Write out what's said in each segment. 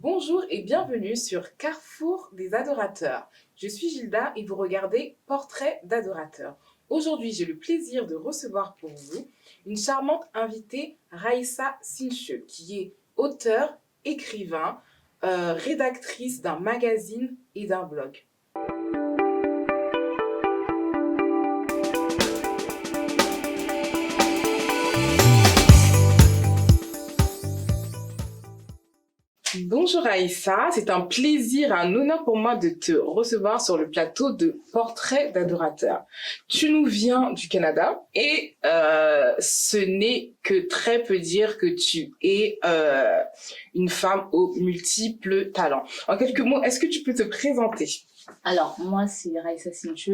Bonjour et bienvenue sur Carrefour des adorateurs. Je suis Gilda et vous regardez Portrait d'adorateur. Aujourd'hui, j'ai le plaisir de recevoir pour vous une charmante invitée, Raïssa Sinche, qui est auteure, écrivain, rédactrice d'un magazine et d'un blog. Bonjour Aïssa, c'est un plaisir, un honneur pour moi de te recevoir sur le plateau de Portrait d'adorateur. Tu nous viens du Canada et ce n'est que très peu dire que tu es une femme aux multiples talents. En quelques mots, est-ce que tu peux te présenter ? Alors, moi, c'est Raïssa Sinche.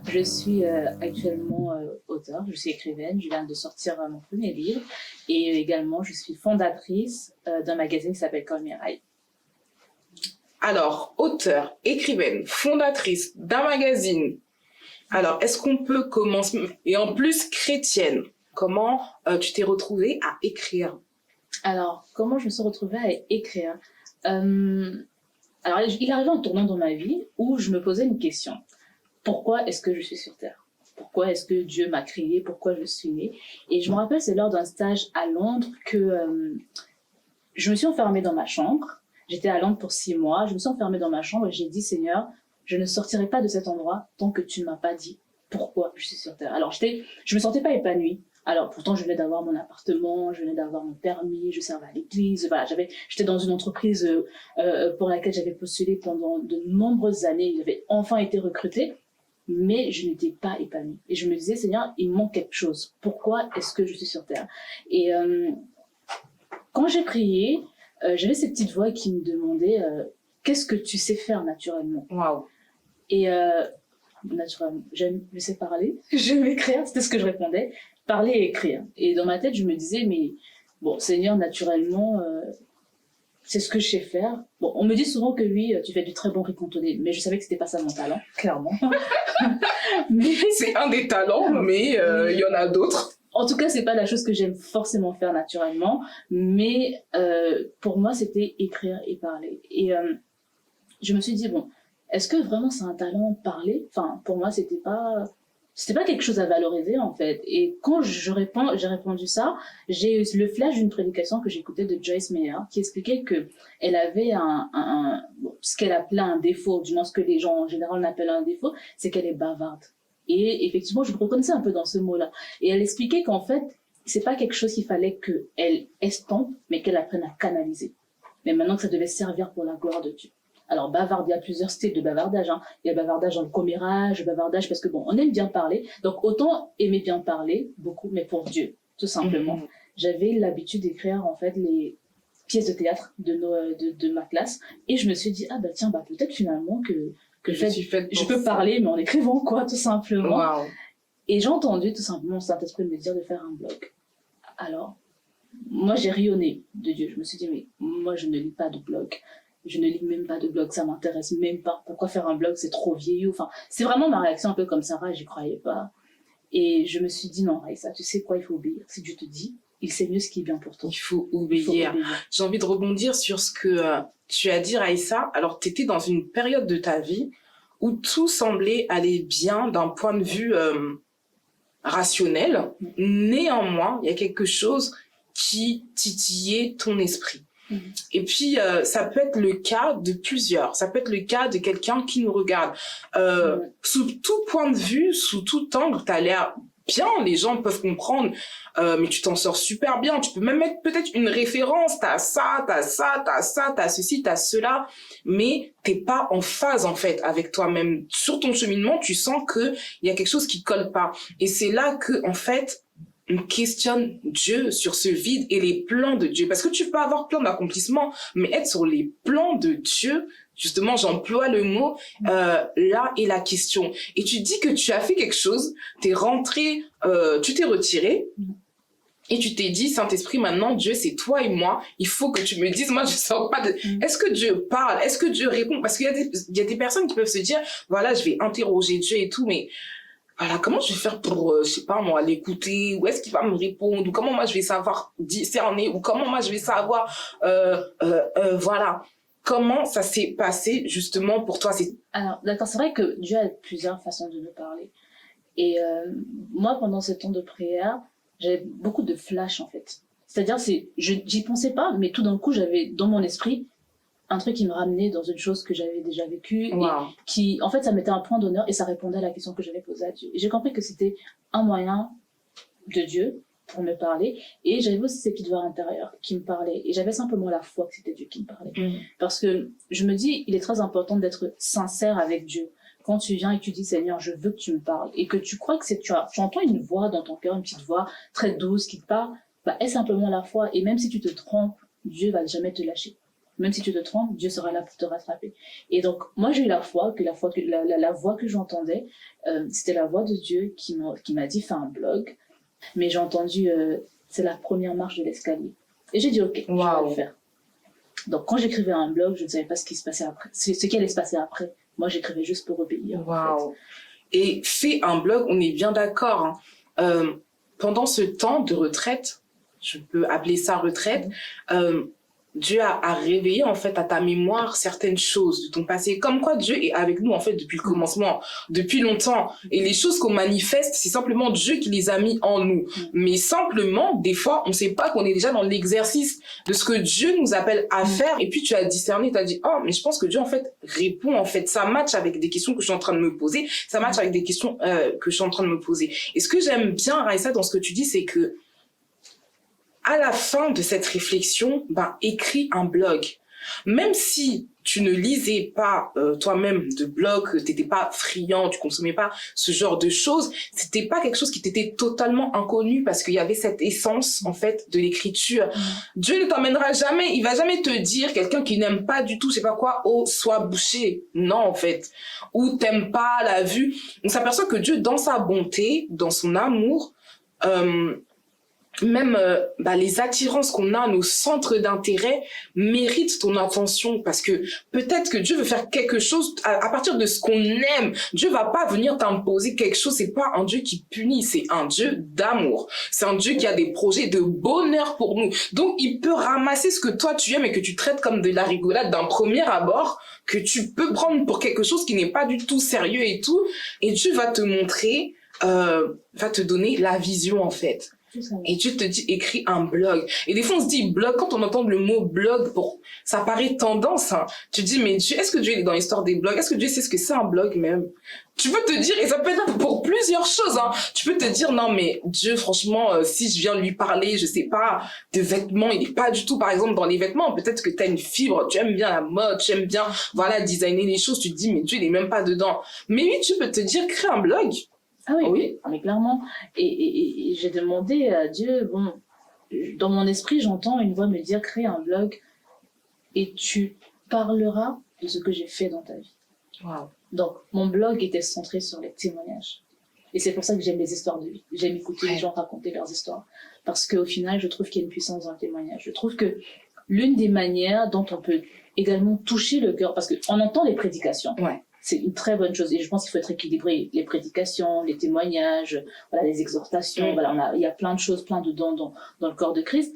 Je suis actuellement auteure, je suis écrivaine, je viens de sortir mon premier livre et également je suis fondatrice d'un magazine qui s'appelle Call Me Rai. Alors, auteure, écrivaine, fondatrice d'un magazine. Alors, est-ce qu'on peut commencer, et en plus chrétienne, comment tu t'es retrouvée à écrire ? Alors, comment je me suis retrouvée à écrire Alors, il arrivait un tournant dans ma vie où je me posais une question. Pourquoi est-ce que je suis sur Terre ? Pourquoi est-ce que Dieu m'a créée ? Pourquoi je suis née ? Et je me rappelle, c'est lors d'un stage à Londres que je me suis enfermée dans ma chambre. J'étais à Londres pour 6 mois. Je me suis enfermée dans ma chambre et j'ai dit, Seigneur, je ne sortirai pas de cet endroit tant que tu ne m'as pas dit pourquoi je suis sur Terre. Alors, je me sentais pas épanouie. Alors, pourtant, je venais d'avoir mon appartement, je venais d'avoir mon permis, je servais à l'église. Voilà, j'étais dans une entreprise pour laquelle j'avais postulé pendant de nombreuses années. J'avais enfin été recrutée, mais je n'étais pas épanouie. Et je me disais, Seigneur, il me manque quelque chose. Pourquoi est-ce que je suis sur Terre ? Et quand j'ai prié, j'avais cette petite voix qui me demandait qu'est-ce que tu sais faire naturellement ? Waouh. Et naturellement, je sais parler, j'aime écrire, c'était ce que je répondais. Parler et écrire. Et dans ma tête, je me disais, mais bon, Seigneur, naturellement, c'est ce que je sais faire. Bon, on me dit souvent que oui, tu fais du très bon riz cantonné, mais je savais que c'était pas ça mon talent, clairement. Mais c'est un des talents, mais il y en a d'autres. En tout cas, c'est pas la chose que j'aime forcément faire naturellement, mais pour moi, c'était écrire et parler. Et je me suis dit, bon, est-ce que vraiment c'est un talent parler ? Enfin, pour moi, c'était pas quelque chose à valoriser en fait. Et quand j'ai répondu ça, j'ai eu le flash d'une prédication que j'écoutais de Joyce Meyer qui expliquait que elle avait ce qu'elle appelait un défaut, du moins ce que les gens en général appellent un défaut, c'est qu'elle est bavarde. Et effectivement, je me reconnaissais un peu dans ce mot-là. Et elle expliquait qu'en fait, c'est pas quelque chose qu'il fallait qu'elle estompe, mais qu'elle apprenne à canaliser. Mais maintenant que ça devait servir pour la gloire de Dieu. Alors, bavarde, il y a plusieurs styles de bavardage. Il y a bavardage dans le commérage, bavardage parce que bon, on aime bien parler. Donc, autant aimer bien parler, beaucoup, mais pour Dieu, tout simplement. J'avais l'habitude d'écrire, en fait, les pièces de théâtre de ma classe. Et je me suis dit, peut-être finalement que je peux parler, mais en écrivant, quoi, tout simplement. Wow. Et j'ai entendu, tout simplement, le Saint-Esprit me dire de faire un blog. Alors, moi, j'ai rayonné de Dieu. Je me suis dit, mais moi, je ne lis pas de blog. Je ne lis même pas de blog, ça m'intéresse même pas. Pourquoi faire un blog, c'est trop vieillot. Enfin, c'est vraiment ma réaction un peu comme Sarah, j'y croyais pas. Et je me suis dit, non, Raïssa, tu sais quoi, il faut obéir. Si Dieu te dit, il sait mieux ce qui est bien pour toi. Il faut obéir. J'ai envie de rebondir sur ce que tu as dit, Raïssa. Alors, tu étais dans une période de ta vie où tout semblait aller bien d'un point de vue rationnel. Néanmoins, il y a quelque chose qui titillait ton esprit. Et puis, ça peut être le cas de plusieurs. Ça peut être le cas de quelqu'un qui nous regarde. Sous tout point de vue, sous tout angle, t'as l'air bien, les gens peuvent comprendre, mais tu t'en sors super bien. Tu peux même mettre peut-être une référence. T'as ça, t'as ça, t'as ça, t'as ceci, t'as cela. Mais t'es pas en phase, en fait, avec toi-même. Sur ton cheminement, tu sens que il y a quelque chose qui colle pas. Et c'est là que, en fait, on questionne Dieu sur ce vide et les plans de Dieu. Parce que tu peux avoir plein d'accomplissements, mais être sur les plans de Dieu, justement, j'emploie le mot, là est la question. Et tu dis que tu as fait quelque chose, t'es rentré, tu t'es retiré, et tu t'es dit, Saint-Esprit, maintenant, Dieu, c'est toi et moi, il faut que tu me dises, moi, je sors pas de... Est-ce que Dieu parle? Est-ce que Dieu répond? Parce qu'il y a des personnes qui peuvent se dire, voilà, je vais interroger Dieu et tout, mais voilà, comment je vais faire pour, je sais pas moi, l'écouter, ou est-ce qu'il va me répondre, ou comment moi je vais savoir discerner, ou comment moi je vais savoir, voilà. comment ça s'est passé justement pour toi? Alors, d'accord, c'est vrai que Dieu a plusieurs façons de nous parler. Et moi, pendant ce temps de prière, j'avais beaucoup de flashs, en fait. C'est-à-dire, j'y pensais pas, mais tout d'un coup, j'avais dans mon esprit un truc qui me ramenait dans une chose que j'avais déjà vécue. Wow. Et qui, en fait, ça mettait un point d'honneur et ça répondait à la question que j'avais posée à Dieu. Et j'ai compris que c'était un moyen de Dieu pour me parler. Et j'avais aussi ces petites voix intérieures qui me parlaient. Et j'avais simplement la foi que c'était Dieu qui me parlait. Parce que je me dis, il est très important d'être sincère avec Dieu. Quand tu viens et tu dis, Seigneur, je veux que tu me parles, et que tu crois que tu entends une voix dans ton cœur, une petite voix très douce qui te parle, bah, aie simplement la foi. Et même si tu te trompes, Dieu va jamais te lâcher. Même si tu te trompes, Dieu sera là pour te rattraper. Et donc, moi, j'ai eu la voix que j'entendais, c'était la voix de Dieu qui m'a dit, fais un blog. Mais j'ai entendu, c'est la première marche de l'escalier. Et j'ai dit, ok, je vais le faire. Donc, quand j'écrivais un blog, je ne savais pas ce qui se passait après, ce qui allait se passer après. Moi, j'écrivais juste pour obéir. En fait. Et fais un blog, on est bien d'accord. Hein. Pendant ce temps de retraite, je peux appeler ça retraite, Dieu a réveillé en fait à ta mémoire certaines choses de ton passé. Comme quoi Dieu est avec nous en fait depuis le commencement, depuis longtemps. Et les choses qu'on manifeste, c'est simplement Dieu qui les a mis en nous. Mais simplement, des fois, on ne sait pas qu'on est déjà dans l'exercice de ce que Dieu nous appelle à faire. Et puis tu as discerné, tu as dit, oh, mais je pense que Dieu en fait répond en fait. Ça match avec des questions que je suis en train de me poser. Ça match avec des questions que je suis en train de me poser. Et ce que j'aime bien, Raissa, dans ce que tu dis, c'est que à la fin de cette réflexion, écris un blog. Même si tu ne lisais pas toi-même de blog, t'étais pas friand, tu consommais pas ce genre de choses, c'était pas quelque chose qui t'était totalement inconnu parce qu'il y avait cette essence en fait de l'écriture. Dieu ne t'emmènera jamais, il va jamais te dire quelqu'un qui n'aime pas du tout, je sais pas quoi, oh sois bouché. Non en fait, ou t'aimes pas la vue. On s'aperçoit que Dieu dans sa bonté, dans son amour, même les attirances qu'on a, nos centres d'intérêt méritent ton attention parce que peut-être que Dieu veut faire quelque chose à partir de ce qu'on aime. Dieu va pas venir t'imposer quelque chose, c'est pas un Dieu qui punit, c'est un Dieu d'amour. C'est un Dieu qui a des projets de bonheur pour nous. Donc il peut ramasser ce que toi tu aimes et que tu traites comme de la rigolade d'un premier abord, que tu peux prendre pour quelque chose qui n'est pas du tout sérieux et tout, et Dieu va te montrer, va te donner la vision en fait. Et Dieu te dit, écris un blog. Et des fois, on se dit blog, quand on entend le mot blog, ça paraît tendance, hein. Tu te dis, mais Dieu, est-ce que Dieu est dans l'histoire des blogs? Est-ce que Dieu sait ce que c'est un blog même? Tu peux te dire, et ça peut être pour plusieurs choses, hein. Tu peux te dire, non, mais Dieu, franchement, si je viens lui parler, je sais pas, de vêtements, il est pas du tout, par exemple, dans les vêtements. Peut-être que t'as une fibre, tu aimes bien la mode, tu aimes bien, designer les choses. Tu te dis, mais Dieu, il est même pas dedans. Mais oui, tu peux te dire, crée un blog. Ah oui, mais clairement. Et j'ai demandé à Dieu, dans mon esprit, j'entends une voix me dire, crée un blog et tu parleras de ce que j'ai fait dans ta vie. Wow. Donc, mon blog était centré sur les témoignages. Et c'est pour ça que j'aime les histoires de vie. J'aime écouter les gens raconter leurs histoires. Parce qu'au final, je trouve qu'il y a une puissance dans le témoignage. Je trouve que l'une des manières dont on peut également toucher le cœur, parce qu'on entend les prédications. Ouais. C'est une très bonne chose et je pense qu'il faut être équilibré. Les prédications, les témoignages, les exhortations, il y a plein de choses, plein de dons dans le corps de Christ.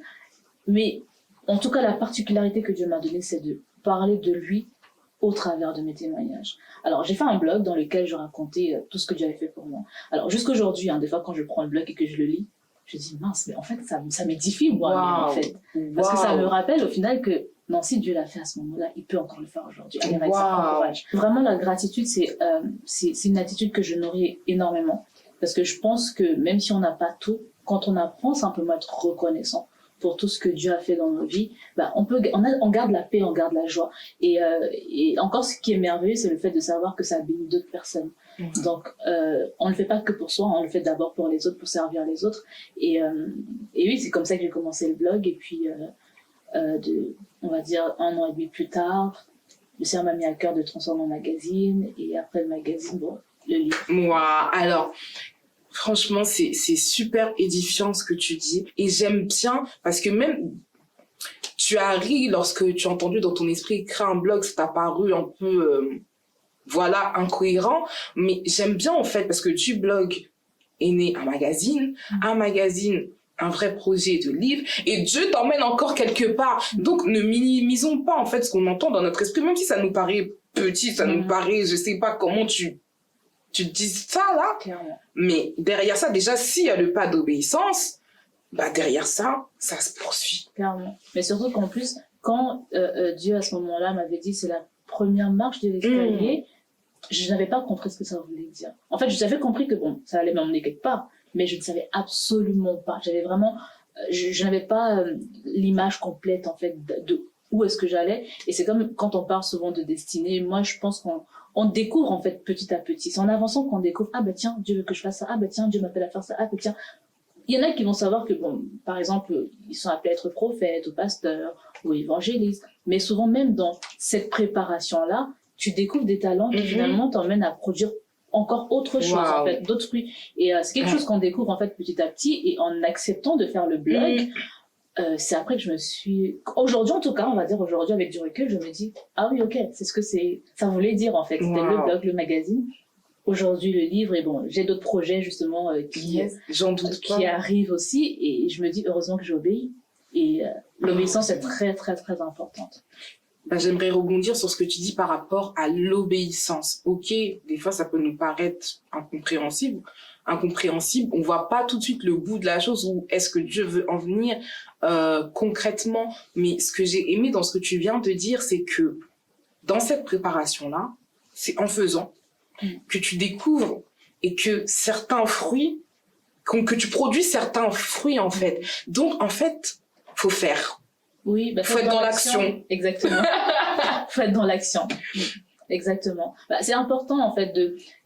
Mais en tout cas, la particularité que Dieu m'a donnée, c'est de parler de lui au travers de mes témoignages. Alors, j'ai fait un blog dans lequel je racontais tout ce que Dieu avait fait pour moi. Alors, jusqu'aujourd'hui, des fois, quand je prends le blog et que je le lis, je dis, mince, mais en fait, ça m'édifie, moi, en fait. Parce que ça me rappelle, au final, que non, si Dieu l'a fait à ce moment-là, il peut encore le faire aujourd'hui. Allez, courage. Vraiment, la gratitude, c'est une attitude que je nourris énormément. Parce que je pense que même si on n'a pas tout, quand on apprend simplement à être reconnaissant pour tout ce que Dieu a fait dans nos vies, on garde la paix, on garde la joie. Et encore, ce qui est merveilleux, c'est le fait de savoir que ça bénit d'autres personnes. Donc, on ne le fait pas que pour soi, on le fait d'abord pour les autres, pour servir les autres. Et oui, c'est comme ça que j'ai commencé le blog. Et puis, on va dire 1 an et demi plus tard, le Seigneur m'a mis à cœur de transformer mon magazine. Et après le magazine, le livre. Wow. Alors, franchement, c'est super édifiant ce que tu dis. Et j'aime bien, parce que même, tu as ri lorsque tu as entendu dans ton esprit créer un blog, ça t'a paru un peu, incohérent. Mais j'aime bien, en fait, parce que du blog est né un magazine un vrai projet de livre et Dieu t'emmène encore quelque part. Donc, ne minimisons pas, en fait, ce qu'on entend dans notre esprit, même si ça nous paraît petit, ça nous paraît, je sais pas comment tu dis ça, là. Clairement. Mais derrière ça, déjà, s'il y a le pas d'obéissance, bah, derrière ça, ça se poursuit. Clairement. Mais surtout qu'en plus, quand Dieu, à ce moment-là, m'avait dit c'est la première marche de l'escalier, je n'avais pas compris ce que ça voulait dire. En fait, j'avais compris que, bon, ça allait m'emmener quelque part, mais je ne savais absolument pas. J'avais vraiment... je n'avais pas l'image complète, en fait, de où est-ce que j'allais. Et c'est comme quand on parle souvent de destinée, moi, je pense qu'on découvre, en fait, petit à petit. C'est en avançant qu'on découvre, ah, bah tiens, Dieu veut que je fasse ça. Ah, bah tiens, Dieu m'appelle à faire ça. Ah, bah tiens... Il y en a qui vont savoir que, bon, par exemple, ils sont appelés à être prophètes ou pasteurs ou évangélistes. Mais souvent, même dans cette préparation-là, tu découvres des talents qui finalement t'emmènent à produire encore autre chose, en fait, d'autres fruits. Et c'est quelque chose qu'on découvre, en fait, petit à petit. Et en acceptant de faire le blog, c'est après que je me suis... Aujourd'hui, en tout cas, on va dire aujourd'hui, avec du recul, je me dis, ah oui, ok, c'est ce que ça voulait dire, en fait. C'était le blog, le magazine. Aujourd'hui, le livre, et bon, j'ai d'autres projets, justement, qui arrivent aussi. Et je me dis, heureusement que j'obéis. Et l'obéissance est très, très, très importante. Ben, j'aimerais rebondir sur ce que tu dis par rapport à l'obéissance. Ok, des fois, ça peut nous paraître incompréhensible. On voit pas tout de suite le bout de la chose où est-ce que Dieu veut en venir concrètement. Mais ce que j'ai aimé dans ce que tu viens de dire, c'est que dans cette préparation-là, c'est en faisant que tu découvres et que certains fruits, que tu produis certains fruits, en fait. Donc, en fait, faut faire. Oui, bah, faut être dans l'action. Exactement. Faut être dans l'action. Exactement. Bah, c'est important, en fait,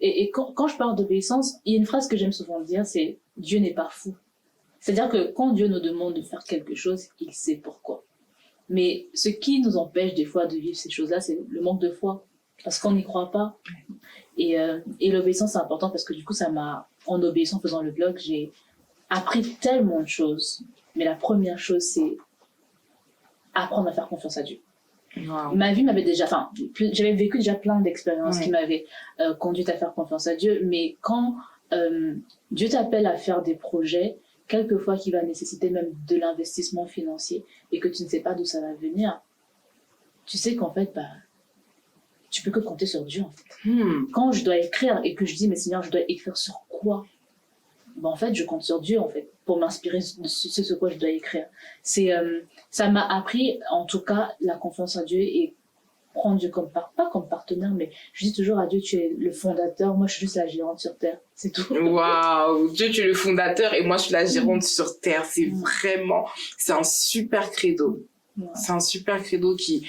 et quand je parle d'obéissance, il y a une phrase que j'aime souvent dire, c'est « Dieu n'est pas fou ». C'est-à-dire que quand Dieu nous demande de faire quelque chose, il sait pourquoi. Mais ce qui nous empêche des fois de vivre ces choses-là, c'est le manque de foi. Parce qu'on n'y croit pas. Et l'obéissance, c'est important parce que du coup, en obéissant, faisant le blog, j'ai appris tellement de choses. Mais la première chose, c'est apprendre à faire confiance à Dieu. Wow. Ma vie m'avait j'avais vécu déjà plein d'expériences qui m'avaient conduite à faire confiance à Dieu. Mais quand Dieu t'appelle à faire des projets, quelquefois qui va nécessiter même de l'investissement financier et que tu ne sais pas d'où ça va venir, tu sais qu'en fait, tu peux que compter sur Dieu, en fait. Quand je dois écrire et que je dis, mais Seigneur, je dois écrire sur quoi? En fait, je compte sur Dieu, en fait, pour m'inspirer de ce quoi je dois écrire. Ça m'a appris, en tout cas, la confiance en Dieu et prendre Dieu pas comme partenaire, mais je dis toujours à Dieu, tu es le fondateur, moi je suis juste la gérante sur terre, c'est tout. Waouh, Dieu, tu es le fondateur et moi je suis la gérante sur terre. C'est un super credo. Ouais. C'est un super credo qui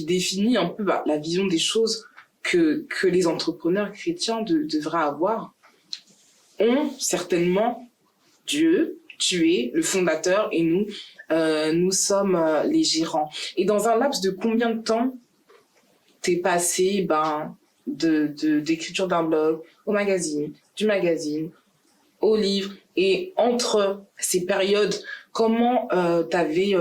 définit un peu la vision des choses que les entrepreneurs chrétiens devraient avoir. Ont certainement Dieu, tu es le fondateur et nous sommes les gérants. Et dans un laps de combien de temps t'es passé d'écriture d'un blog au magazine, du magazine au livre, et entre ces périodes, comment t'avais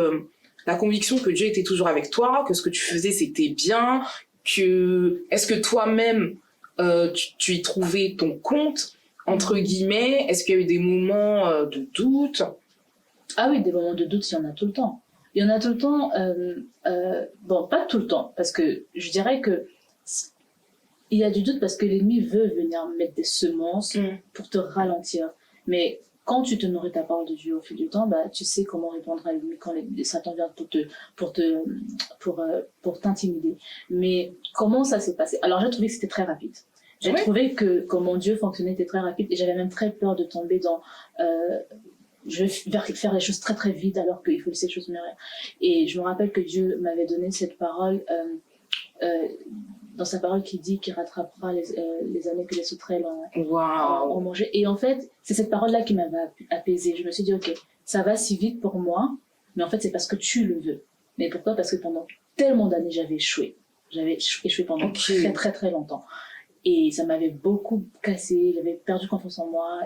la conviction que Dieu était toujours avec toi, que ce que tu faisais c'était bien, est-ce que toi-même tu y trouvais ton compte entre guillemets? Est-ce qu'il y a eu des moments de doute? Ah oui, des moments de doute, il y en a tout le temps. Il y en a tout le temps, bon, pas tout le temps, parce que je dirais que il y a du doute parce que l'ennemi veut venir mettre des semences pour te ralentir. Mais quand tu te nourris ta parole de Dieu au fil du temps, tu sais comment répondre à l'ennemi quand Satan vient pour t'intimider. Mais comment ça s'est passé? Alors j'ai trouvé que c'était très rapide. J'ai trouvé que comment Dieu fonctionnait était très rapide et j'avais même très peur de tomber dans je vais faire les choses très très vite alors qu'il faut laisser les choses mûrir. Et je me rappelle que Dieu m'avait donné cette parole dans sa parole qui dit qu'il rattrapera les années que les sauterelles ont mangé. Et en fait, c'est cette parole-là qui m'avait apaisée. Je me suis dit, ok, ça va si vite pour moi, mais en fait c'est parce que tu le veux. Mais pourquoi? Parce que pendant tellement d'années j'avais échoué. J'avais échoué pendant très très très longtemps. Et ça m'avait beaucoup cassé, j'avais perdu confiance en moi.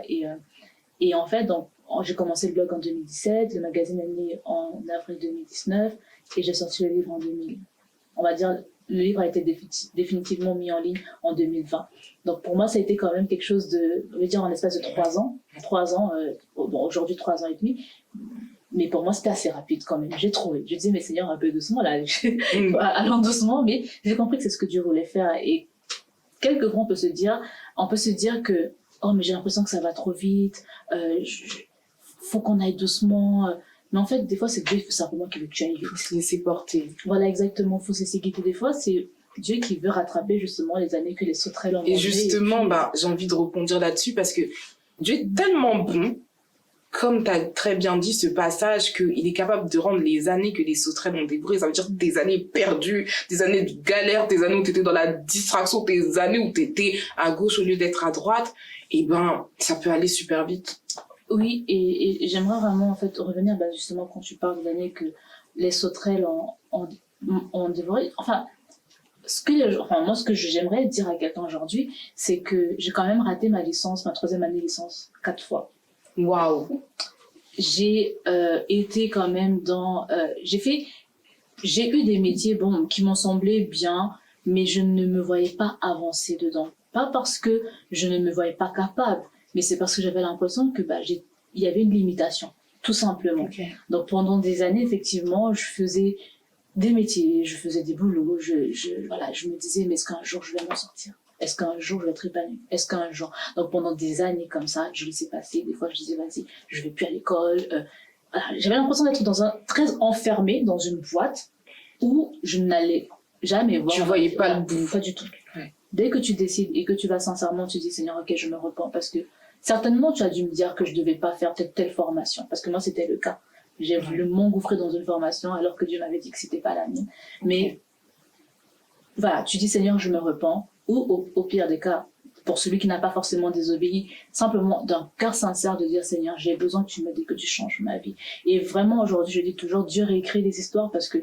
Et en fait, donc, j'ai commencé le blog en 2017, le magazine est né en avril 2019, et j'ai sorti le livre en 2000. On va dire, le livre a été définitivement mis en ligne en 2020. Donc pour moi, ça a été quand même quelque chose de, on va dire, en espace de 3 ans. 3 ans, bon, aujourd'hui 3 ans et demi. Mais pour moi, c'était assez rapide quand même. J'ai trouvé. Je disais, mais Seigneur, un peu doucement là. Allons doucement, mais j'ai compris que c'est ce que Dieu voulait faire. Et quelquefois, on peut se dire que, oh, mais j'ai l'impression que ça va trop vite. Faut qu'on aille doucement. Mais en fait, des fois, c'est Dieu simplement qui veut que tu ailles vite. Faut se laisser porter. Voilà, exactement. Faut se laisser guider. Des fois, c'est Dieu qui veut rattraper justement les années que les sauterelles ont mangées. Et justement, j'ai envie de rebondir là-dessus parce que Dieu est tellement bon, comme tu as très bien dit ce passage, qu'il est capable de rendre les années que les sauterelles ont dévorées, ça veut dire des années perdues, des années de galère, des années où tu étais dans la distraction, des années où tu étais à gauche au lieu d'être à droite, et ça peut aller super vite. Oui, et j'aimerais vraiment en fait revenir justement quand tu parles d'années que les sauterelles ont dévoré. Enfin, moi, ce que j'aimerais dire à quelqu'un aujourd'hui, c'est que j'ai quand même raté ma 3e année licence 4 fois. Waouh! J'ai été quand même j'ai eu des métiers qui m'ont semblé bien, mais je ne me voyais pas avancer dedans. Pas parce que je ne me voyais pas capable, mais c'est parce que j'avais l'impression que il y avait une limitation, tout simplement. Okay. Donc pendant des années, effectivement, je faisais des métiers, je faisais des boulots, je me disais, mais est-ce qu'un jour je vais m'en sortir? Est-ce qu'un jour je vais être épanouie? Est-ce qu'un jour... Donc pendant des années comme ça, je laissais passer. Des fois, je disais, vas-y, je vais plus à l'école. J'avais l'impression d'être très enfermée dans une boîte où je n'allais jamais voir... Tu voyais pas le bout. Pas du tout. Ouais. Dès que tu décides et que tu vas sincèrement, tu dis, Seigneur, ok, je me repens, parce que certainement, tu as dû me dire que je devais pas faire telle formation, parce que moi, c'était le cas. J'ai voulu m'engouffrer dans une formation alors que Dieu m'avait dit que c'était pas la mienne. Mais voilà, tu dis, Seigneur, je me repens, ou au pire des cas, pour celui qui n'a pas forcément désobéi, simplement d'un cœur sincère de dire, Seigneur, j'ai besoin que tu me dis que tu changes ma vie. Et vraiment, aujourd'hui, je dis toujours, Dieu réécrit des histoires parce que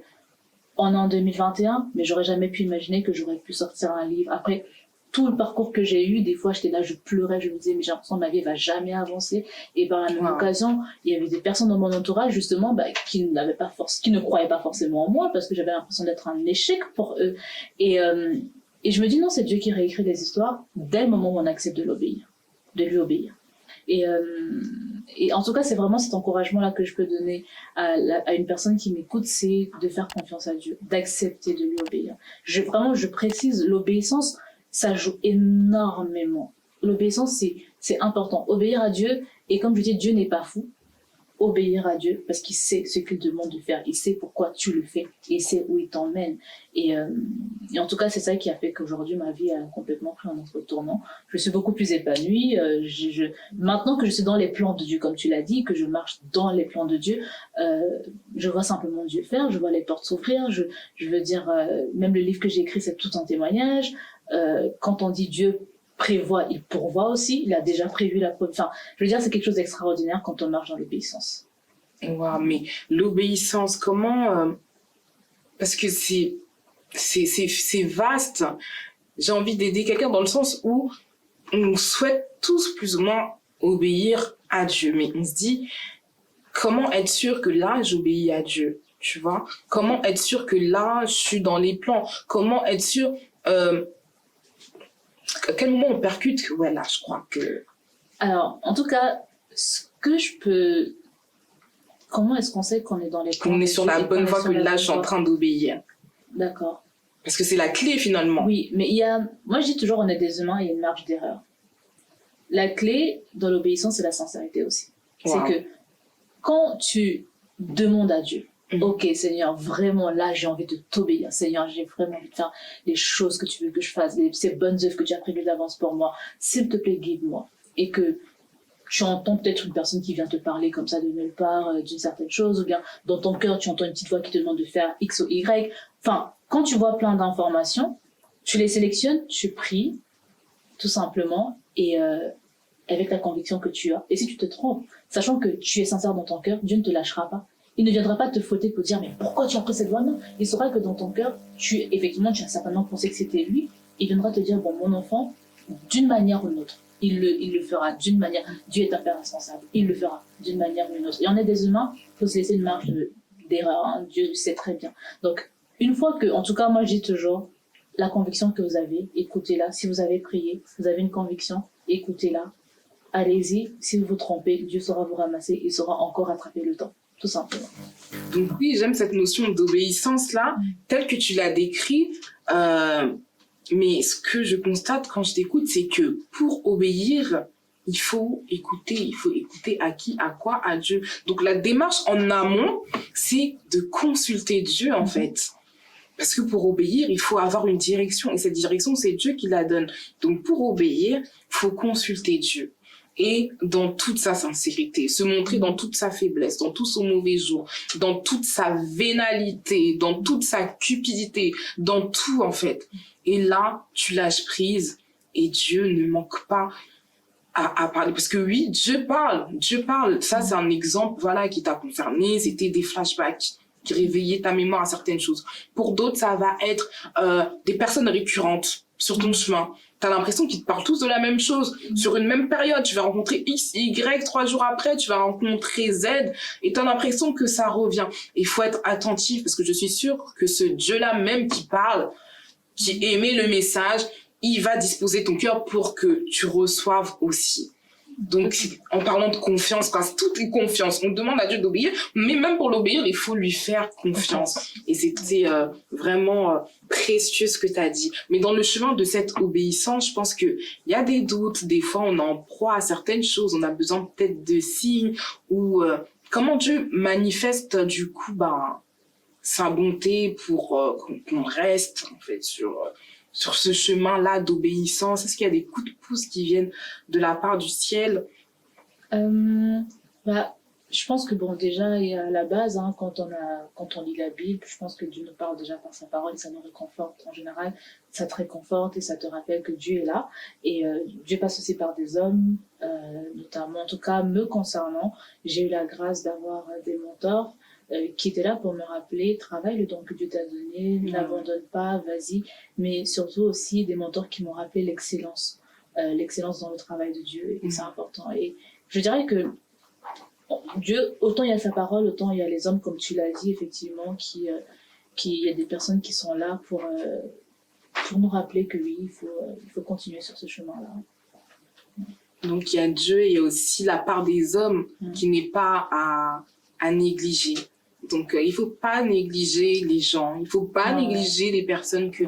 on est en 2021, mais j'aurais jamais pu imaginer que j'aurais pu sortir un livre. Après tout le parcours que j'ai eu, des fois j'étais là, je pleurais, je me disais mais j'ai l'impression que ma vie va jamais avancer. Et par la même occasion, il y avait des personnes dans mon entourage justement qui ne croyaient pas forcément en moi parce que j'avais l'impression d'être un échec pour eux. Et je me dis non, c'est Dieu qui réécrit des histoires dès le moment où on accepte de lui obéir. Et en tout cas, c'est vraiment cet encouragement-là que je peux donner à une personne qui m'écoute, c'est de faire confiance à Dieu, d'accepter de lui obéir. Je précise, l'obéissance, ça joue énormément. L'obéissance, c'est important. Obéir à Dieu, et comme je dis, Dieu n'est pas fou. Obéir à Dieu, parce qu'il sait ce qu'il demande de faire. Il sait pourquoi tu le fais. Il sait où il t'emmène. Et en tout cas, c'est ça qui a fait qu'aujourd'hui, ma vie a complètement pris un autre tournant. Je suis beaucoup plus épanouie. Maintenant que je suis dans les plans de Dieu, comme tu l'as dit, que je marche dans les plans de Dieu, je vois simplement Dieu faire. Je vois les portes s'ouvrir. Je veux dire, même le livre que j'ai écrit, c'est tout un témoignage. Quand on dit Dieu prévoit, il pourvoit aussi, il a déjà prévu la preuve. Enfin, je veux dire, c'est quelque chose d'extraordinaire quand on marche dans l'obéissance. Wow, mais l'obéissance, comment... parce que c'est vaste. J'ai envie d'aider quelqu'un dans le sens où on souhaite tous plus ou moins obéir à Dieu. Mais on se dit, comment être sûr que là, j'obéis à Dieu? Tu vois? Comment être sûr que là, je suis dans les plans? Comment être sûr... à quel moment on percute que ouais là je crois que alors en tout cas ce que je peux comment est-ce qu'on sait qu'on est dans les plans qu'on est sur la bonne voie, que là je suis en train d'obéir? D'accord, parce que c'est la clé finalement. Oui, mais moi je dis toujours on est des humains, il y a une marge d'erreur. La clé dans l'obéissance c'est la sincérité aussi. Wow. C'est que quand tu demandes à Dieu, ok Seigneur, vraiment là j'ai envie de t'obéir, Seigneur, j'ai vraiment envie de faire les choses que tu veux que je fasse, ces bonnes œuvres que tu as prévues d'avance pour moi, s'il te plaît guide-moi. Et que tu entends peut-être une personne qui vient te parler comme ça de nulle part d'une certaine chose, ou bien dans ton cœur tu entends une petite voix qui te demande de faire X ou Y. Enfin, quand tu vois plein d'informations, tu les sélectionnes, tu pries tout simplement et avec la conviction que tu as. Et si tu te trompes, sachant que tu es sincère dans ton cœur, Dieu ne te lâchera pas. Il ne viendra pas te fouetter pour dire mais pourquoi tu as pris cette voie? Non, il saura que dans ton cœur, effectivement tu as certainement pensé que c'était lui. Il viendra te dire bon mon enfant, d'une manière ou d'une autre, il le fera d'une manière. Dieu est un père responsable, il le fera d'une manière ou d'une autre. Et on est des humains, il faut se laisser une marge d'erreur. Hein. Dieu le sait très bien. Donc une fois que, en tout cas moi je dis toujours, la conviction que vous avez, écoutez-la. Si vous avez prié, vous avez une conviction, écoutez-la. Allez-y. Si vous vous trompez, Dieu saura vous ramasser, il saura encore rattraper le temps. Tout simplement. Donc oui, j'aime cette notion d'obéissance-là, telle que tu l'as décrit. Mais ce que je constate quand je t'écoute, c'est que pour obéir, il faut écouter à qui, à quoi, à Dieu. Donc la démarche en amont, c'est de consulter Dieu en fait. Parce que pour obéir, il faut avoir une direction. Et cette direction, c'est Dieu qui la donne. Donc pour obéir, il faut consulter Dieu. Et dans toute sa sincérité, se montrer dans toute sa faiblesse, dans tout son mauvais jour, dans toute sa vénalité, dans toute sa cupidité, dans tout en fait. Et là, tu lâches prise et Dieu ne manque pas à parler. Parce que oui, Dieu parle. Ça, c'est un exemple, voilà, qui t'a concerné. C'était des flashbacks qui réveillaient ta mémoire à certaines choses. Pour d'autres, ça va être des personnes récurrentes sur ton chemin. T'as l'impression qu'ils te parlent tous de la même chose. Sur une même période, tu vas rencontrer X, Y, 3 jours après, tu vas rencontrer Z, et t'as l'impression que ça revient. Il faut être attentif, parce que je suis sûre que ce Dieu-là même qui parle, qui émet le message, il va disposer ton cœur pour que tu reçoives aussi. Donc, en parlant de confiance, parce que tout est confiance. On demande à Dieu d'obéir, mais même pour l'obéir, il faut lui faire confiance. Et c'était vraiment précieux ce que tu as dit. Mais dans le chemin de cette obéissance, je pense qu'il y a des doutes. Des fois, on est en proie à certaines choses. On a besoin peut-être de signes ou comment Dieu manifeste du coup sa bonté pour qu'on reste en fait sur ce chemin-là d'obéissance. Est-ce qu'il y a des coups de pouce qui viennent de la part du ciel? Je pense que déjà, il y a la base, quand on lit la Bible, je pense que Dieu nous parle déjà par sa parole et ça nous réconforte en général. Ça te réconforte et ça te rappelle que Dieu est là. Et Dieu passe aussi par des hommes, notamment, en tout cas, me concernant, j'ai eu la grâce d'avoir des mentors qui étaient là pour me rappeler, travaille le don que Dieu t'a donné, n'abandonne pas, vas-y. Mais surtout aussi des mentors qui m'ont rappelé l'excellence dans le travail de Dieu. Et c'est important. Et je dirais que Dieu, autant il y a sa parole, autant il y a les hommes, comme tu l'as dit, effectivement, il y a des personnes qui sont là pour nous rappeler que oui, il faut continuer sur ce chemin-là. Donc il y a Dieu, il y a aussi la part des hommes qui n'est pas à négliger. Donc il faut pas négliger les gens, il faut pas négliger les personnes que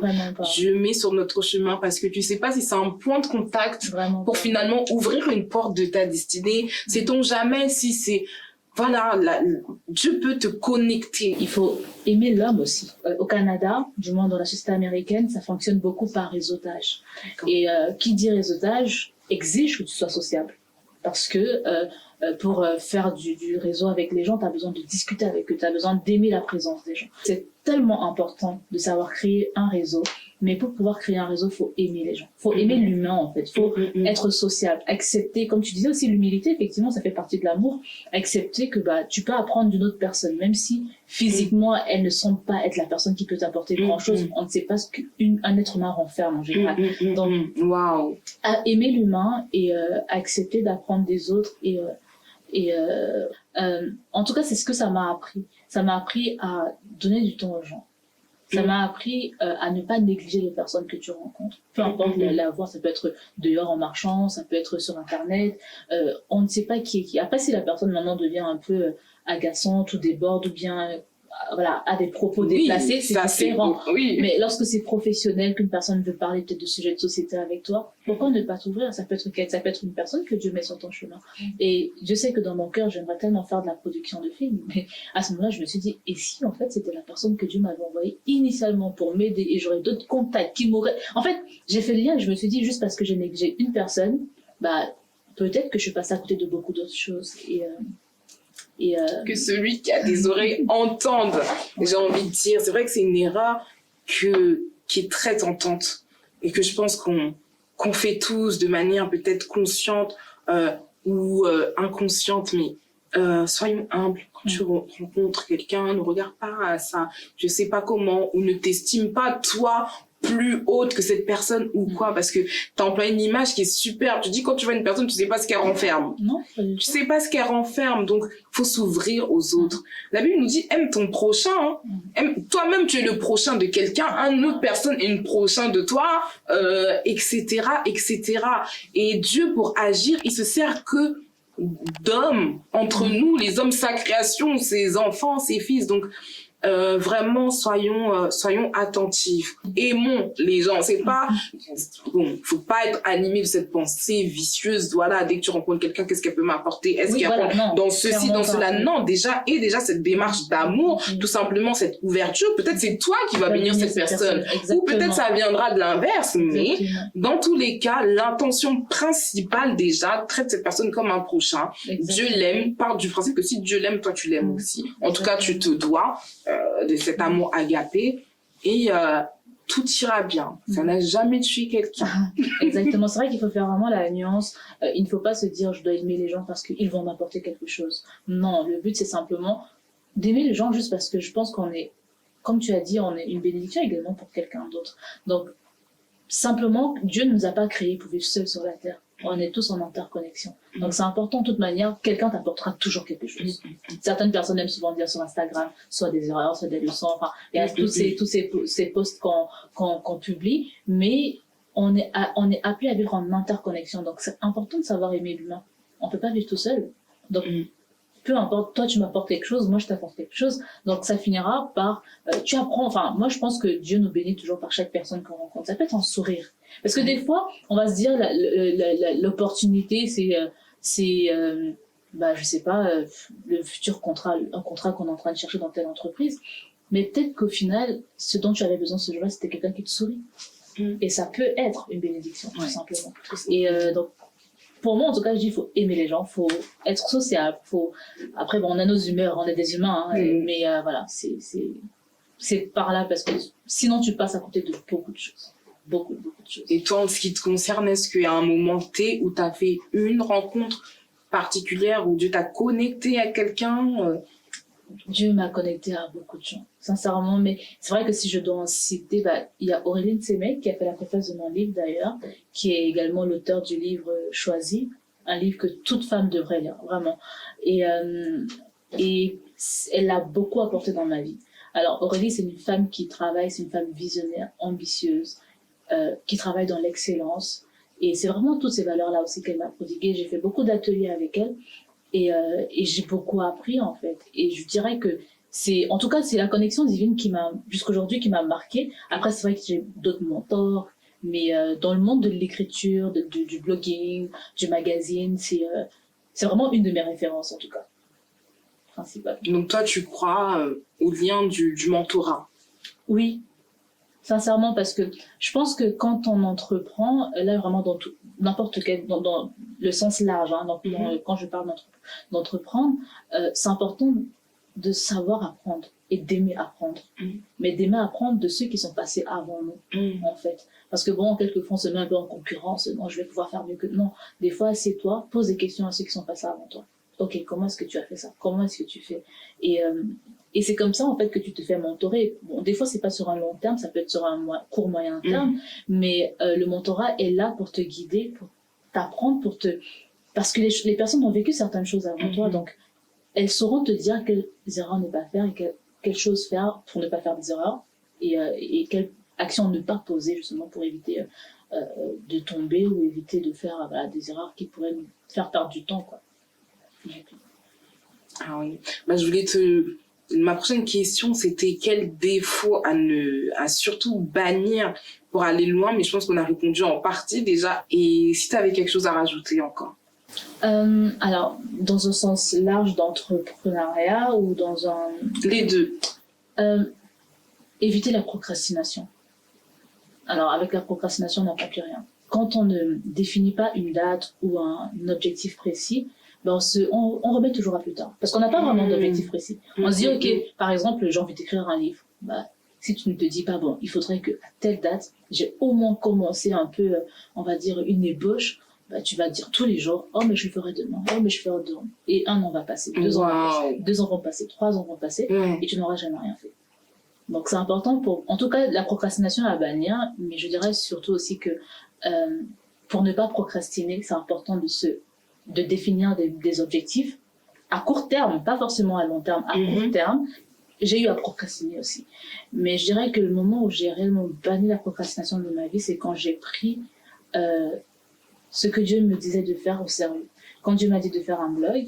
Dieu met sur notre chemin, parce que tu sais pas si c'est un point de contact pour finalement ouvrir une porte de ta destinée. Sait-on jamais si c'est Dieu peut te connecter. Il faut aimer l'homme aussi. Au Canada, du moins dans la société américaine, ça fonctionne beaucoup par réseautage. Et qui dit réseautage exige que tu sois sociable. Parce que pour faire du réseau avec les gens, tu as besoin de discuter avec eux, tu as besoin d'aimer la présence des gens. C'est tellement important de savoir créer un réseau, mais pour pouvoir créer un réseau, il faut aimer les gens. Il faut aimer l'humain, en fait. Il faut être sociable, accepter, comme tu disais aussi, l'humilité, effectivement, ça fait partie de l'amour. Accepter que tu peux apprendre d'une autre personne, même si physiquement, elle ne semble pas être la personne qui peut t'apporter grand-chose. On ne sait pas ce qu'un être humain renferme en général. Donc, aimer l'humain et accepter d'apprendre des autres en tout cas, c'est ce que ça m'a appris. Ça m'a appris à donner du temps aux gens. Ça m'a appris à ne pas négliger les personnes que tu rencontres. Peu importe la voie, ça peut être dehors en marchant, ça peut être sur Internet. On ne sait pas qui est qui. Après, si la personne maintenant devient un peu agaçante ou déborde ou bien a des propos déplacés, c'est différent. Mais lorsque c'est professionnel, qu'une personne veut parler peut-être de sujets de société avec toi, pourquoi ne pas t'ouvrir? Ça peut être une personne que Dieu met sur ton chemin. Et je sais que dans mon cœur, j'aimerais tellement faire de la production de films, mais à ce moment-là, je me suis dit, et si en fait c'était la personne que Dieu m'avait envoyée initialement pour m'aider et j'aurais d'autres contacts qui m'auraient... En fait, j'ai fait le lien et je me suis dit, juste parce que j'ai négligé une personne, peut-être que je passe à côté de beaucoup d'autres choses. Que celui qui a des oreilles entende. J'ai envie de dire, c'est vrai que c'est une erreur qui est très tentante et que je pense qu'on fait tous de manière peut-être consciente ou inconsciente, mais soyons humbles. Quand tu rencontres quelqu'un, ne regarde pas à ça, je sais pas comment, ou ne t'estime pas toi plus haute que cette personne ou quoi, parce que t'as employé une image qui est super. Tu dis quand tu vois une personne, tu sais pas ce qu'elle renferme. Non, tu sais pas ce qu'elle renferme, donc faut s'ouvrir aux autres. La Bible nous dit aime ton prochain, hein. Toi-même tu es le prochain de quelqu'un, une autre personne est le prochain de toi, etc., etc. Et Dieu, pour agir, il se sert que d'hommes entre nous, les hommes, sa création, ses enfants, ses fils. Donc vraiment soyons attentifs, aimons les gens. C'est pas faut pas être animé de cette pensée vicieuse. Voilà, dès que tu rencontres quelqu'un, qu'est-ce qu'elle peut m'apporter, est-ce qu'elle apporte dans ceci, dans cela. Non, déjà cette démarche d'amour, tout simplement cette ouverture. Peut-être c'est toi qui vas bénir cette personne, ou peut-être ça viendra de l'inverse, mais dans tous les cas, l'intention principale, déjà, traite cette personne comme un prochain. Dieu l'aime, part du principe que si Dieu l'aime, toi tu l'aimes aussi. En tout cas, tu te dois de cet amour agapé, et tout ira bien. Ça n'a jamais tué quelqu'un. Exactement. C'est vrai qu'il faut faire vraiment la nuance. Il ne faut pas se dire je dois aimer les gens parce qu'ils vont m'apporter quelque chose. Non, le but c'est simplement d'aimer les gens juste parce que je pense qu'on est, comme tu as dit, on est une bénédiction également pour quelqu'un d'autre. Donc simplement, Dieu ne nous a pas créés pour vivre seuls sur la terre. On est tous en interconnexion. Donc c'est important de toute manière, quelqu'un t'apportera toujours quelque chose. Certaines personnes aiment souvent dire sur Instagram, soit des erreurs, soit des leçons, enfin, il y a tous ces posts qu'on publie, mais on est appelé à vivre en interconnexion. Donc c'est important de savoir aimer l'humain. On peut pas vivre tout seul. Donc peu importe, toi tu m'apportes quelque chose, moi je t'apporte quelque chose, donc ça finira par, tu apprends, enfin moi je pense que Dieu nous bénit toujours par chaque personne qu'on rencontre. Ça peut être un sourire, parce que des fois on va se dire l'opportunité c'est je sais pas, le futur contrat, un contrat qu'on est en train de chercher dans telle entreprise, mais peut-être qu'au final ce dont tu avais besoin ce jour-là c'était quelqu'un qui te sourit, et ça peut être une bénédiction tout simplement. Et donc pour moi, en tout cas, je dis, il faut aimer les gens, faut être sociable, après, bon, on a nos humeurs, on est des humains, hein, mais voilà, c'est par là, parce que sinon, tu passes à côté de beaucoup de choses. Beaucoup de choses. Et toi, en ce qui te concerne, est-ce qu'il y a un moment T où tu as fait une rencontre particulière, où Dieu t'a connecté à quelqu'un Dieu m'a connecté à beaucoup de gens, sincèrement, mais c'est vrai que si je dois en citer, il y a Auréline Semek qui a fait la préface de mon livre d'ailleurs, qui est également l'auteur du livre Choisi, un livre que toute femme devrait lire, vraiment. Et elle a beaucoup apporté dans ma vie. Alors Aurélie, c'est une femme qui travaille, c'est une femme visionnaire, ambitieuse, qui travaille dans l'excellence, et c'est vraiment toutes ces valeurs-là aussi qu'elle m'a prodiguées. J'ai fait beaucoup d'ateliers avec elle. Et j'ai beaucoup appris en fait, et je dirais que en tout cas c'est la connexion divine qui m'a jusqu'aujourd'hui qui m'a marquée. Après c'est vrai que j'ai d'autres mentors, mais dans le monde de l'écriture, du blogging, du magazine, c'est vraiment une de mes références en tout cas principale. Donc toi tu crois au lien du mentorat? Oui, sincèrement, parce que je pense que quand on entreprend, là vraiment dans n'importe quel, dans le sens large, hein, quand je parle d'entreprendre, c'est important de savoir apprendre et d'aimer apprendre, mais d'aimer apprendre de ceux qui sont passés avant nous, en fait. Parce que bon, quelquefois on se met un peu en concurrence, non, je vais pouvoir faire mieux que... Non, des fois c'est toi, pose des questions à ceux qui sont passés avant toi. Ok, comment est-ce que tu as fait ça? Comment est-ce que tu fais? Et c'est comme ça, en fait, que tu te fais mentorer. Bon, des fois, c'est pas sur un long terme, ça peut être sur un court, moyen terme, mais le mentorat est là pour te guider, pour t'apprendre, parce que les personnes ont vécu certaines choses avant toi, donc elles sauront te dire quelles erreurs ne pas faire et quelles choses faire pour ne pas faire des erreurs, et quelles actions ne pas poser, justement, pour éviter de tomber ou éviter de faire des erreurs qui pourraient nous faire perdre du temps, quoi. Ah oui. Ma prochaine question, c'était quel défaut à surtout bannir pour aller loin, mais je pense qu'on a répondu en partie déjà. Et si tu avais quelque chose à rajouter encore? Alors, dans un sens large d'entrepreneuriat ou dans un... Les deux. Éviter la procrastination. Alors, avec la procrastination, on n'accomplit rien. Quand on ne définit pas une date ou un objectif précis, on remet toujours à plus tard. Parce qu'on n'a pas vraiment d'objectif précis. On se dit, ok, par exemple, j'ai envie d'écrire un livre. Si tu ne te dis pas, bon, il faudrait qu'à telle date, j'ai au moins commencé un peu, on va dire, une ébauche, tu vas dire tous les jours, oh, mais je le ferai demain, oh, mais je ferai demain. Et 1 an va passer, 2 ans vont passer, 2 ans vont passer, 3 ans vont passer, et tu n'auras jamais rien fait. Donc c'est important pour, en tout cas, la procrastination à bannir, mais je dirais surtout aussi que pour ne pas procrastiner, c'est important de définir des objectifs à court terme, pas forcément à long terme, à court terme. J'ai eu à procrastiner aussi. Mais je dirais que le moment où j'ai réellement banni la procrastination de ma vie, c'est quand j'ai pris ce que Dieu me disait de faire au sérieux. Quand Dieu m'a dit de faire un blog,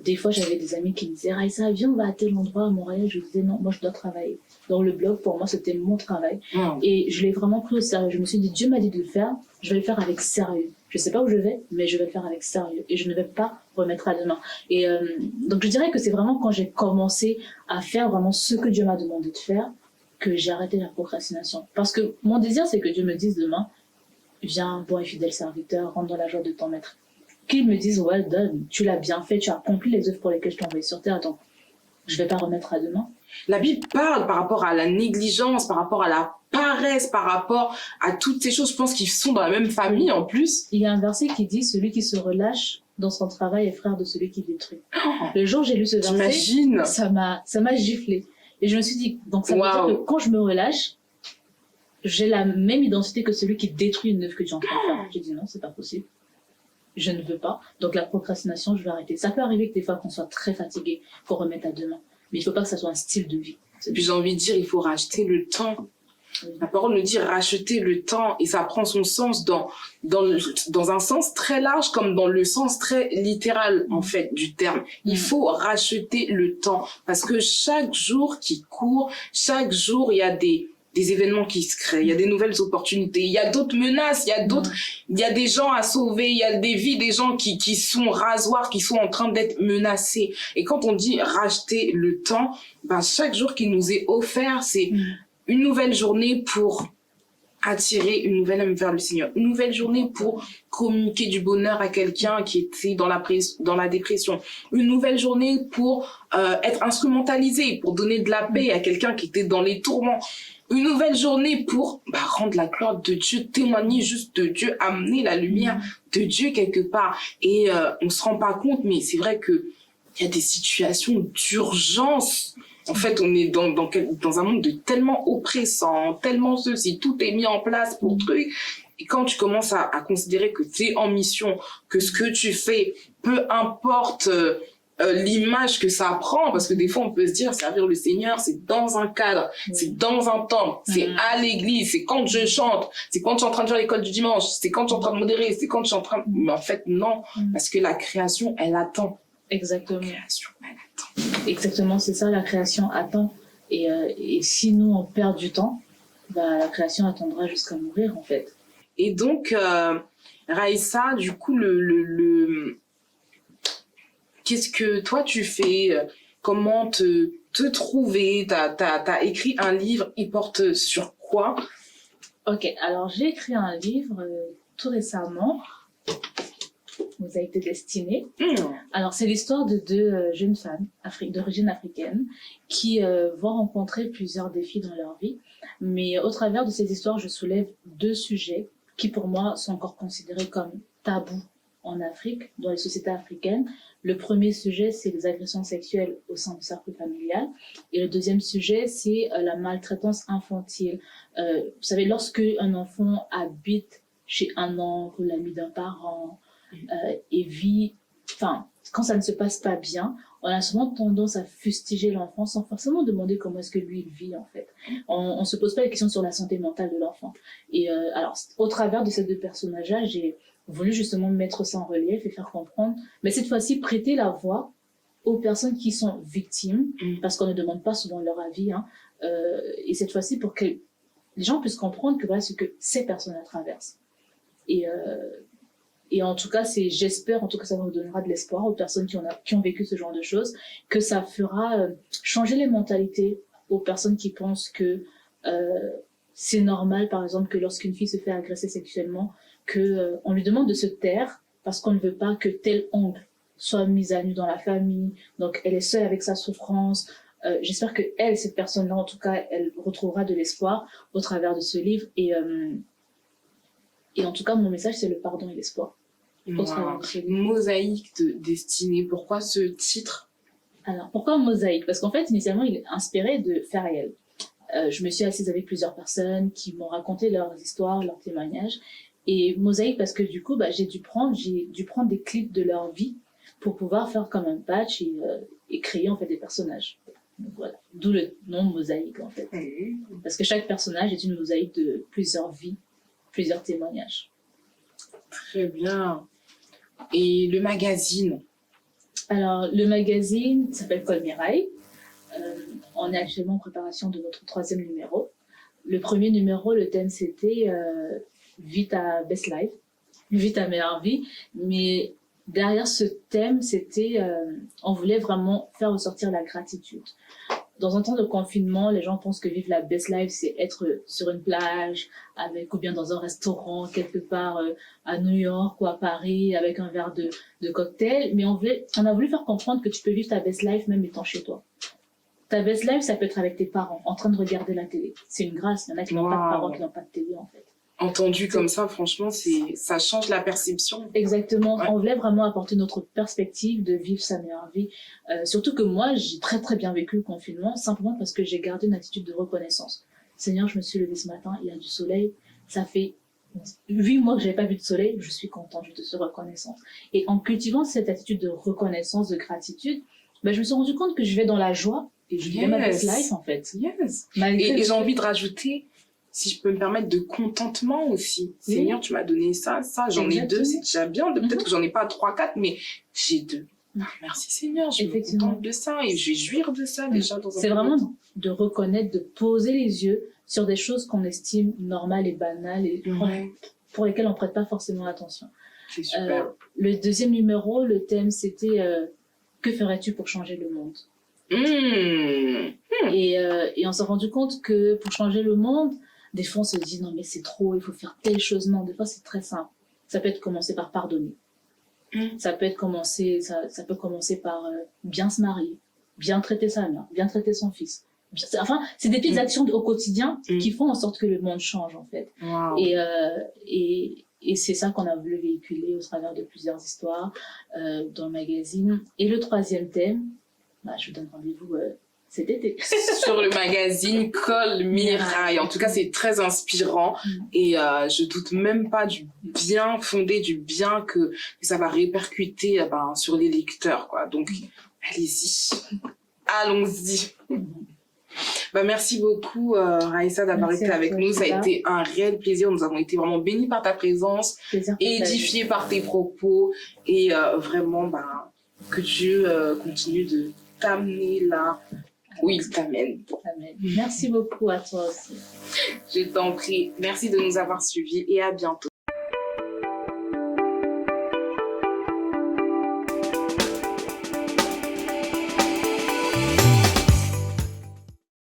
des fois j'avais des amis qui me disaient Raïssa, viens, on va à tel endroit à Montréal. Je disais non, moi je dois travailler. Donc le blog, pour moi, c'était mon travail. Et je l'ai vraiment pris au sérieux. Je me suis dit, Dieu m'a dit de le faire, je vais le faire avec sérieux. Je sais pas où je vais, mais je vais le faire avec sérieux. Et je ne vais pas remettre à demain. Et donc je dirais que c'est vraiment quand j'ai commencé à faire vraiment ce que Dieu m'a demandé de faire que j'ai arrêté la procrastination. Parce que mon désir, c'est que Dieu me dise demain, viens, bon et fidèle serviteur, rentre dans la joie de ton maître. Qu'ils me disent, well done, tu l'as bien fait, tu as accompli les œuvres pour lesquelles je t'ai envoyé sur terre, donc je vais pas remettre à demain. La Bible parle par rapport à la négligence, par rapport à la paresse, par rapport à toutes ces choses, je pense qu'ils sont dans la même famille en plus. Il y a un verset qui dit, celui qui se relâche dans son travail est frère de celui qui détruit. Le jour où j'ai lu ce verset, ça m'a giflé. Et je me suis dit, donc ça veut dire que quand je me relâche, j'ai la même identité que celui qui détruit une œuvre que tu es en train de faire. J'ai dit non, c'est pas possible. Je ne veux pas. Donc la procrastination, je vais arrêter. Ça peut arriver que des fois qu'on soit très fatigué, faut remettre à demain. Mais il faut pas que ça soit un style de vie. Puis j'ai envie de dire, il faut racheter le temps. La parole nous dit racheter le temps, et ça prend son sens dans un sens très large comme dans le sens très littéral en fait du terme. Il faut racheter le temps parce que chaque jour qui court, chaque jour il y a des événements qui se créent, il y a des nouvelles opportunités, il y a d'autres menaces, il y a des gens à sauver, il y a des vies des gens qui sont rasoirs, qui sont en train d'être menacés. Et quand on dit racheter le temps, ben chaque jour qui nous est offert, c'est une nouvelle journée pour attirer une nouvelle âme vers le Seigneur, une nouvelle journée pour communiquer du bonheur à quelqu'un qui était dans la dépression, une nouvelle journée pour être instrumentalisé, pour donner de la paix à quelqu'un qui était dans les tourments, une nouvelle journée pour rendre la gloire de Dieu, témoigner juste de Dieu, amener la lumière de Dieu quelque part. Et on se rend pas compte, mais c'est vrai que il y a des situations d'urgence. En fait, on est dans un monde de tellement oppressant, tellement ceci, tout est mis en place pour truc. Et quand tu commences à considérer que tu es en mission, que ce que tu fais, peu importe l'image que ça prend, parce que des fois on peut se dire servir le Seigneur, c'est dans un cadre, c'est dans un temps, c'est à l'église, c'est quand je chante, c'est quand je suis en train de faire l'école du dimanche, c'est quand je suis en train de modérer, c'est quand je suis en train... Mais en fait, non, parce que la création, elle attend. Exactement. La création, elle attend. Exactement, c'est ça, la création attend. Et si nous, on perd du temps, la création attendra jusqu'à mourir, en fait. Et donc, Raïssa, du coup, qu'est-ce que toi tu fais? Comment te trouver? T'as écrit un livre, il porte sur quoi? Ok, alors j'ai écrit un livre tout récemment. Vous a été destiné. Alors, c'est l'histoire de deux jeunes femmes d'origine africaine qui vont rencontrer plusieurs défis dans leur vie. Mais au travers de ces histoires, je soulève deux sujets qui, pour moi, sont encore considérés comme tabous en Afrique, dans les sociétés africaines. Le premier sujet, c'est les agressions sexuelles au sein du cercle familial. Et le deuxième sujet, c'est la maltraitance infantile. Vous savez, lorsque un enfant habite chez un oncle, l'ami d'un parent, et vit, enfin, quand ça ne se passe pas bien, on a souvent tendance à fustiger l'enfant sans forcément demander comment est-ce que lui il vit en fait. On se pose pas les questions sur la santé mentale de l'enfant. Et alors, au travers de ces deux personnages-là, j'ai voulu justement mettre ça en relief et faire comprendre, mais cette fois-ci prêter la voix aux personnes qui sont victimes, parce qu'on ne demande pas souvent leur avis, et cette fois-ci pour que les gens puissent comprendre que voilà ce que ces personnes traversent. Et en tout cas, j'espère en tout cas ça vous donnera de l'espoir aux personnes qui ont vécu ce genre de choses, que ça fera changer les mentalités aux personnes qui pensent que c'est normal, par exemple, que lorsqu'une fille se fait agresser sexuellement, on lui demande de se taire parce qu'on ne veut pas que tel oncle soit mis à nu dans la famille. Donc, elle est seule avec sa souffrance. J'espère que cette personne-là, en tout cas, elle retrouvera de l'espoir au travers de ce livre. Et en tout cas, mon message, c'est le pardon et l'espoir. Mosaïque de destinée. Pourquoi ce titre? Alors, pourquoi Mosaïque? Parce qu'en fait, initialement, il est inspiré de Fariel. Je me suis assise avec plusieurs personnes qui m'ont raconté leurs histoires, leurs témoignages. Et Mosaïque, parce que du coup, j'ai dû prendre des clips de leur vie pour pouvoir faire comme un patch et créer en fait des personnages. Donc voilà, d'où le nom Mosaïque en fait. Parce que chaque personnage est une mosaïque de plusieurs vies, plusieurs témoignages. Très bien. Et le magazine? Alors, le magazine s'appelle Colmirail. On est actuellement en préparation de notre 3e numéro. Le premier numéro, le thème c'était Vie ta best life, vie ta meilleure vie. Mais derrière ce thème, c'était, on voulait vraiment faire ressortir la gratitude. Dans un temps de confinement, les gens pensent que vivre la best life, c'est être sur une plage, ou bien dans un restaurant quelque part à New York ou à Paris avec un verre de cocktail. Mais on a voulu faire comprendre que tu peux vivre ta best life même étant chez toi. Ta best life, ça peut être avec tes parents, en train de regarder la télé. C'est une grâce. Il y en a qui n'ont pas de parents, qui n'ont pas de télé, en fait. Entendu comme ça, franchement, ça change la perception. Exactement. Ouais. On voulait vraiment apporter notre perspective de vivre sa meilleure vie. Surtout que moi, j'ai très très bien vécu le confinement, simplement parce que j'ai gardé une attitude de reconnaissance. Seigneur, je me suis levée ce matin, il y a du soleil. Ça fait 8 mois que j'avais pas vu de soleil, je suis contente, je te suis reconnaissante. Et en cultivant cette attitude de reconnaissance, de gratitude, je me suis rendu compte que je vais dans la joie et je vivais ma best life en fait. Yes. Et j'ai envie de rajouter, si je peux me permettre, de contentement aussi. Oui. Seigneur, tu m'as donné ça, j'en ai 2, c'est déjà bien. Peut-être que j'en ai pas 3, 4, mais j'ai 2. Merci Seigneur, je me contente de ça et je vais jouir de ça déjà dans un C'est vraiment de reconnaître, de poser les yeux sur des choses qu'on estime normales et banales et pour lesquelles on prête pas forcément attention. C'est super. Le 2e numéro, le thème c'était que ferais-tu pour changer le monde? Et on s'est rendu compte que pour changer le monde, des fois on se dit non mais c'est trop, il faut faire telle chose. Non, des fois c'est très simple. Ça peut être commencer par pardonner. Ça peut commencer par bien se marier, bien traiter sa mère, bien traiter son fils. Enfin, c'est des petites actions au quotidien qui font en sorte que le monde change en fait. Wow. Et c'est ça qu'on a voulu véhiculer au travers de plusieurs histoires dans le magazine. Et le 3e thème, je vous donne rendez-vous cet été. Sur le magazine Colmirail. En tout cas, c'est très inspirant et je doute même pas du bien fondé, du bien que ça va répercuter sur les lecteurs, quoi. Donc, allez-y. Allons-y. Merci beaucoup, Raïssa, d'avoir été avec nous. Ça a été un réel plaisir. Nous avons été vraiment bénis par ta présence, édifiés par tes propos et vraiment, que Dieu continue de t'amener là où il t'amène. Merci beaucoup à toi aussi. Je t'en prie. Merci de nous avoir suivis et à bientôt.